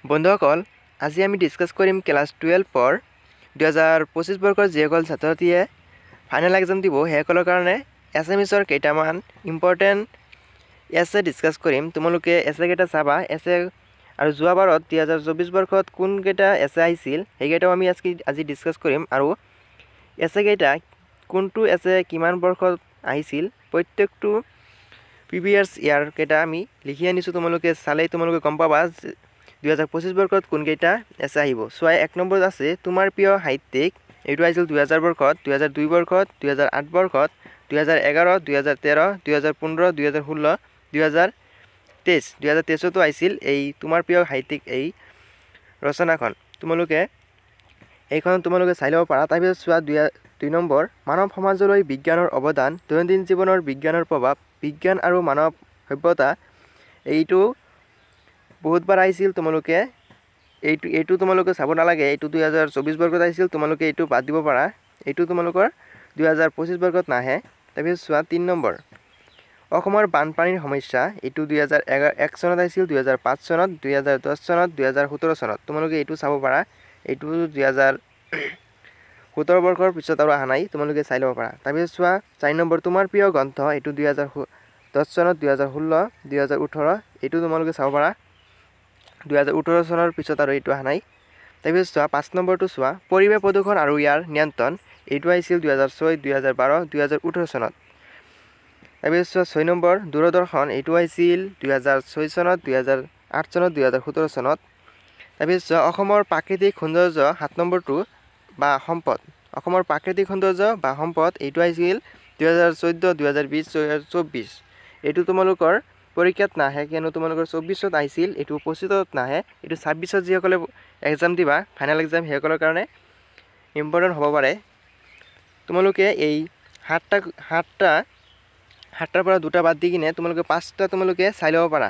বন্ধুসকল, আজি আমি ডিছকাছ কৰিম ক্লাছ 12 2025 বৰ্ষৰ যিসকল ছাত্ৰ ছাত্ৰীয়ে ফাইনেল এক্সাম দিব সেইসকলৰ কাৰণে এছএমএছৰ কেইটামান ইম্পৰ্টেণ্ট এছে ডিছকাছ কৰিম। তোমালোকে এছে কেইটা চাবা। এছে আৰু যোৱাবাৰত 2024 বৰ্ষত কোনকেইটা এছে আহিছিল সেইকেইটাও আমি আজি ডিছকাছ কৰিম। আৰু এছে কেইটা কোনটো এছে কিমান বৰ্ষত আহিছিল প্ৰত্যেকটো প্ৰিভিয়াছ ইয়াৰ কেইটা আমি লিখি আনিছোঁ। তোমালোকে চালেই তোমালোকে গম পাবা 2025 বৰ্ষত কোনকেইটা এছে আহিব। চোৱা, 1 নম্বৰত আছে তোমাৰ প্ৰিয় সাহিত্যিক। এইটো আহিছিল 2000 বৰ্ষত, 2002 বৰ্ষত, 2008 বৰ্ষত, 2011, 2013, 2015, 2016, 2023। 2023তো আহিছিল এই তোমাৰ প্ৰিয় সাহিত্যিক এই ৰচনাখন। তোমালোকে এইখন তোমালোকে চাই ল'ব পাৰা। তাৰপিছত চোৱা 2 নম্বৰ, মানৱ সমাজলৈ বিজ্ঞানৰ অৱদান, দৈনন্দিন জীৱনৰ বিজ্ঞানৰ প্ৰভাৱ, বিজ্ঞান আৰু মানৱ সভ্যতা। এইটো বহুতবাৰ আহিছিল। তোমালোকে এইটো তোমালোকে চাব নালাগে। এইটো 2024 বৰ্ষত আহিছিল, তোমালোকে এইটো বাদ দিব পাৰা। এইটো তোমালোকৰ 2025 বৰ্ষত নাহে। তাৰপিছত চোৱা 3 নম্বৰ, অসমৰ বানপানীৰ সমস্যা। এইটো 2001 চনত আহিছিল, 2005 চনত, 2010 চনত, 2017 চনত। তোমালোকে এইটো চাব পাৰা। এইটো 2017 বৰ্ষৰ পিছত আৰু অহা নাই, তোমালোকে চাই ল'ব পাৰা। তাৰপিছত চোৱা 4 নম্বৰ, তোমাৰ প্ৰিয় গ্ৰন্থ। এইটো 2010 চনত, 2016, 2018। এইটো তোমালোকে চাব পাৰা। 2018 চনৰ পিছত আৰু এইটো অহা নাই। তাৰপিছত চোৱা 5 নম্বৰটো চোৱা, পৰিৱেশ প্ৰদূষণ আৰু ইয়াৰ নিয়ন্ত্ৰণ। এইটো আহিছিল 2006, 2012, 2018 চনত। তাৰপিছত চোৱা 6 নম্বৰ, দূৰদৰ্শন। এইটো আহিছিল 2006 চনত, 2008 চনত, 2017 চনত। তাৰপিছত চোৱা অসমৰ প্ৰাকৃতিক সৌন্দৰ্য, 7 নম্বৰটো বা সম্পদ। অসমৰ প্ৰাকৃতিক সৌন্দৰ্য বা সম্পদ এইটো আহিছিল 2014, 2020, 2024। এইটো তোমালোকৰ পৰীক্ষাত নাহে, কিয়নো তোমালোকৰ 24ত আহিছিল, এইটো 25ত নাহে। এইটো 26ত যিসকলে এক্সাম দিবা ফাইনেল এক্সাম সেইসকলৰ কাৰণে ইম্পৰ্টেণ্ট হ'ব পাৰে। তোমালোকে এই সাতটাৰ পৰা 2টা বাদ দি কিনে তোমালোকে 5টা তোমালোকে চাই ল'ব পাৰা।